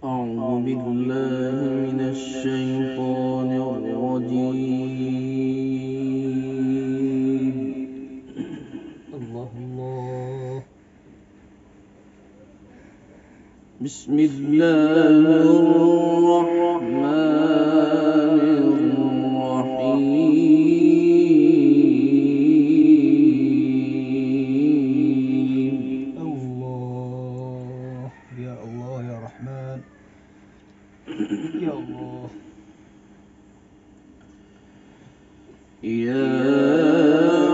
أعوذ بالله من الشيطان الرجيم. الله الله. بسم الله الرحمن الرحيم. الله يا الله يا رحمن يا الله. يا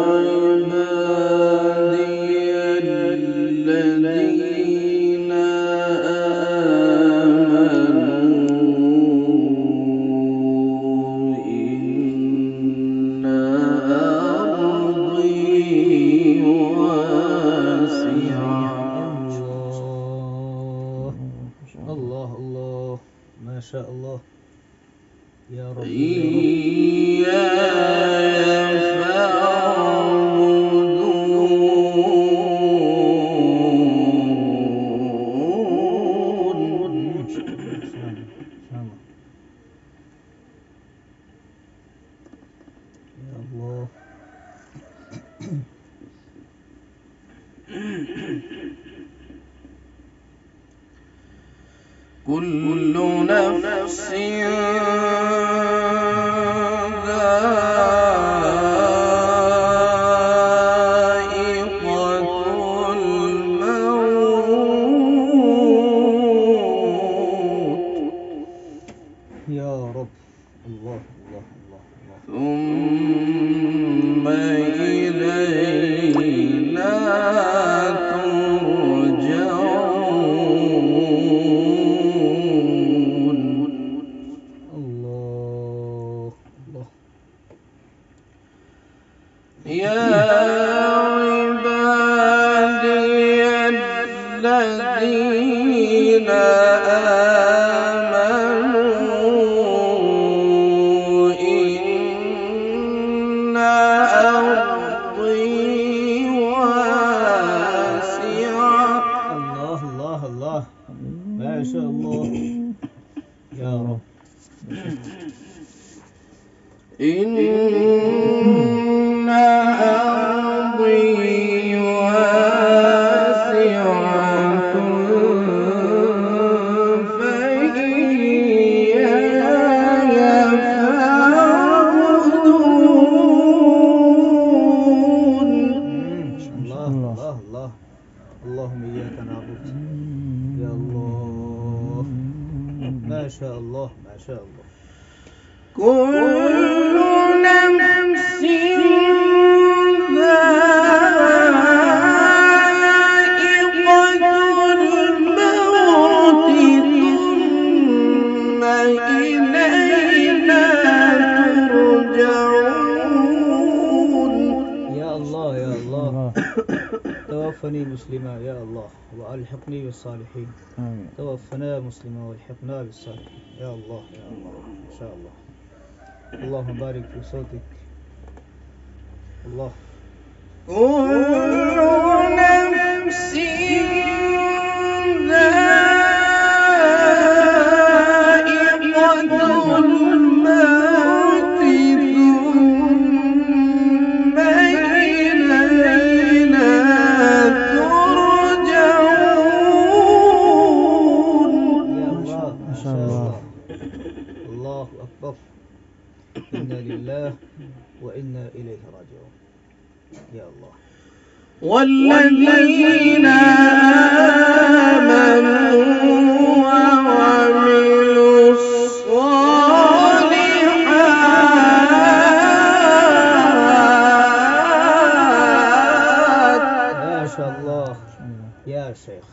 عبادي الذين آمنوا إن أرضي واسعة. الله الله ما شاء الله يا رب. إياي فاعبدون. يا الله. كل نفس ذائقة الموت يا رب. الله الله الله الله. ثم إلينا ترجعون. الله الله. يا عبادي الذين آمنوا إن أرضي واسعة. الله الله الله ما شاء الله يا رب. إن أرضي واسعة فإياي فاعبدون. الله الله الله. اللهم إياك نعبد يا الله. ما شاء الله ما شاء الله. كل نفس ذائقة الموت ثم إلينا ترجعون. يا الله يا الله. توفني مسلما يا الله وألحقني بالصالحين. توفنا مسلما والحقنا بالصالحين يا الله يا الله إن شاء الله. اللهم بارك في صوتك. الله. كل نفس ذائقة الموت ثم إلينا ترجعون. يا الله ما شاء الله. الله أكبر. إنا لله وإنا إليه راجعون يا الله. والذين آمنوا وعملوا الصالحات. ما شاء الله يا شيخ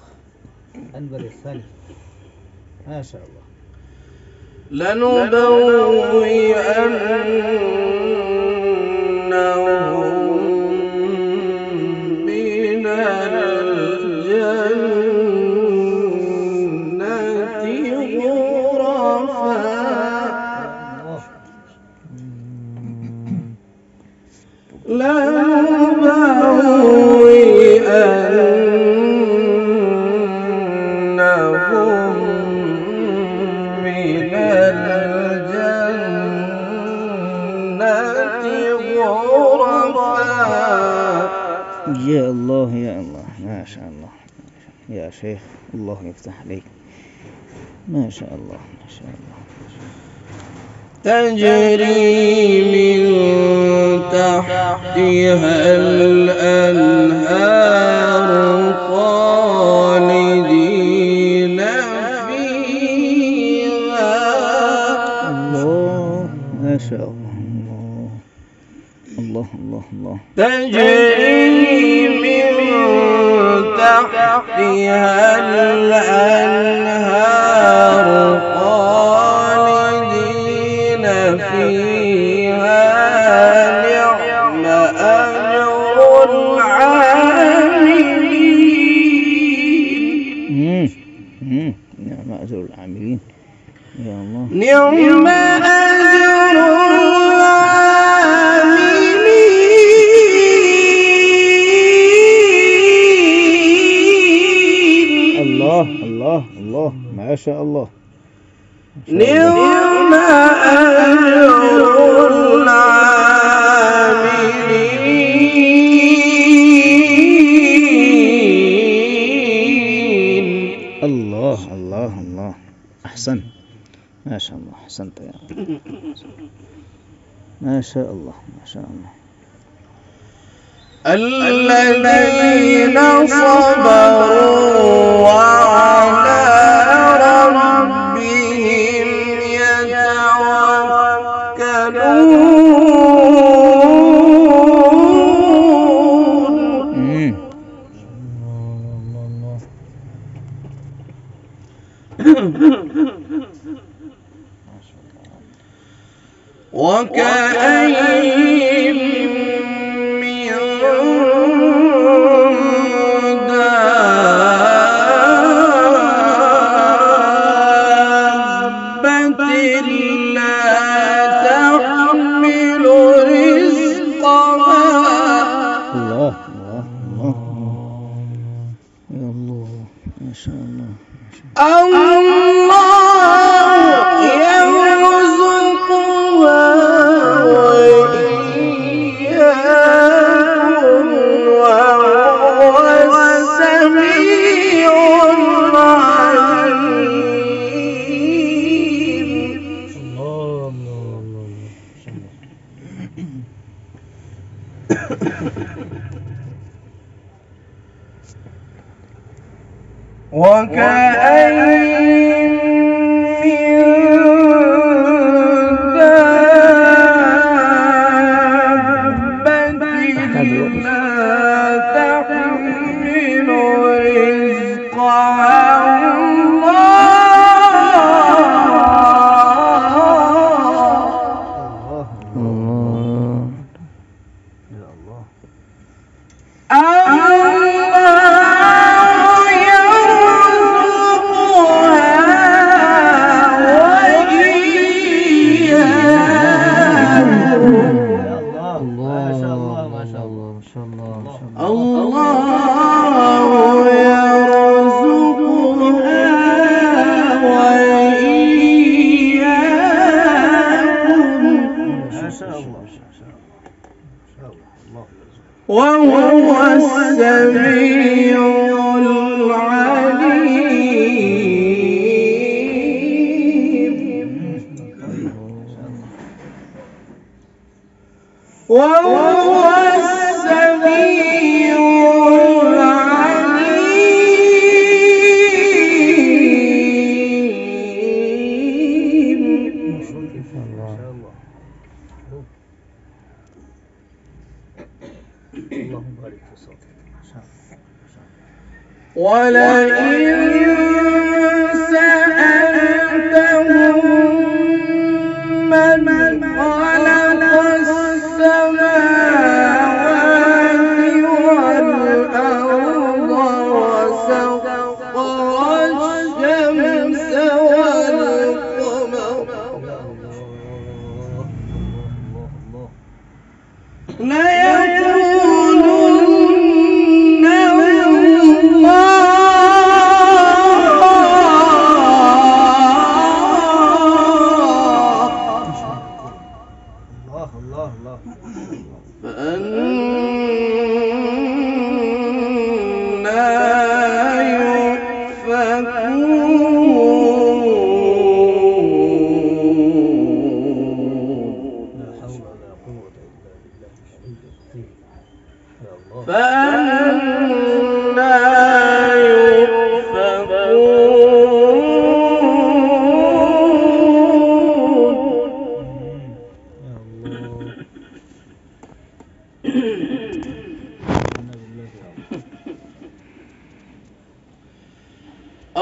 أنور الثاني ما شاء الله. لنبوئنهم من الجنة غرفا لنبوئنهم يا الله يا الله، ما شاء الله يا شيخ، الله يفتح عليك، ما شاء الله ما شاء الله. تجري من تحتها الأنهار خالدين فيها. الله ما شاء الله، الله الله الله. تجري من تحتها الأنهار خالدين فيها. نعم أجر العاملين. نعم أجر العاملين يا الله. نعم أجر العاملين. الله الله الله، ما شاء الله. نعم أجر العاملين. الله الله الله، أحسن، ما شاء الله، أحسنت يا رب، ما شاء الله ما شاء الله. الذين صبروا وعلى ربهم يتوكلون. وكأين من دابة لا تحمل رزقها. الله الله الله يا الله، ما شاء الله ما شاء الله يرزقها وإياكم وهو السميع العليم. وكأين من دابة لا تحمل رزقها. وهو السميع العليم. وهو السميع العليم. اللهم بارك في صوتك. ولئن سألتهم من خلق السماوات والأرض وسخر الشمس والقمر ليقولن الله. حول ولا قوة إلا بالله العلي العظيم. يا الله. فأنا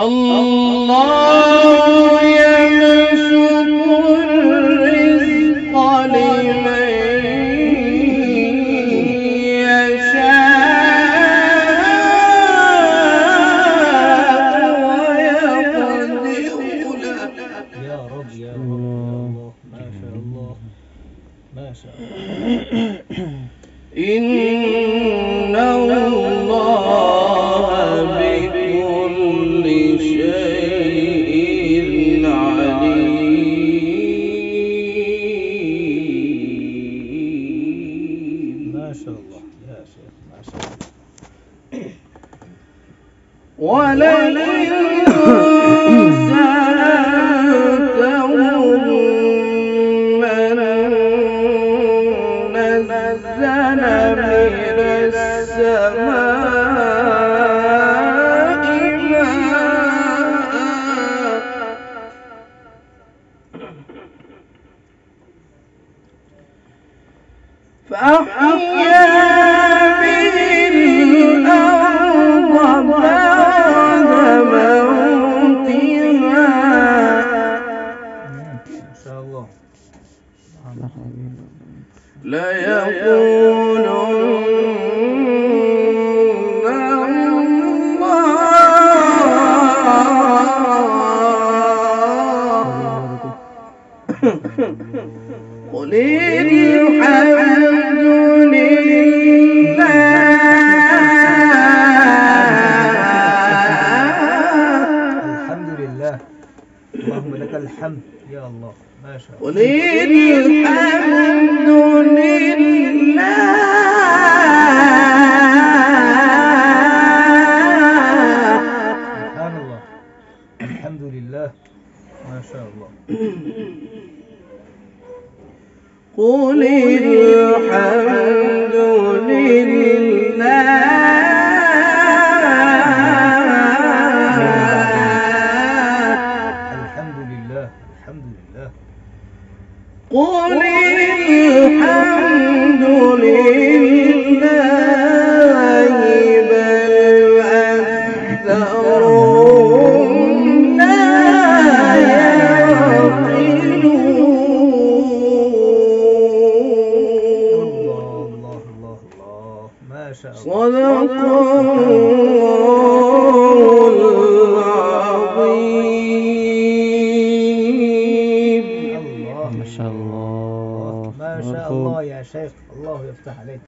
الله يبسط الرزق لمن يشاء ويقدر له. يا رب يا رب يا الله. ما شاء الله ما شاء الله. إن الله بكل شيء عليم. ما شاء الله يا شيخ ما شاء الله. ولئن سألتهم من نزل من السماء ماء فأحيا به الأرض بعد موتها ما شاء الله. ليقولن قل الحمد لله. الحمد لله. اللهم لك الحمد يا الله. ما شاء الله. قل الحمد لله. سبحان الله. الحمد لله. ما شاء الله. قل الحمد لله. الحمد لله. الحمد لله. قل الحمد لله بل أكثرهم لا يعقلون. الله الله الله الله. ما شاء الله. صدق الله العظيم. الله ما شاء الله. ما شاء الله يا شيخ. الله يفتح عليك.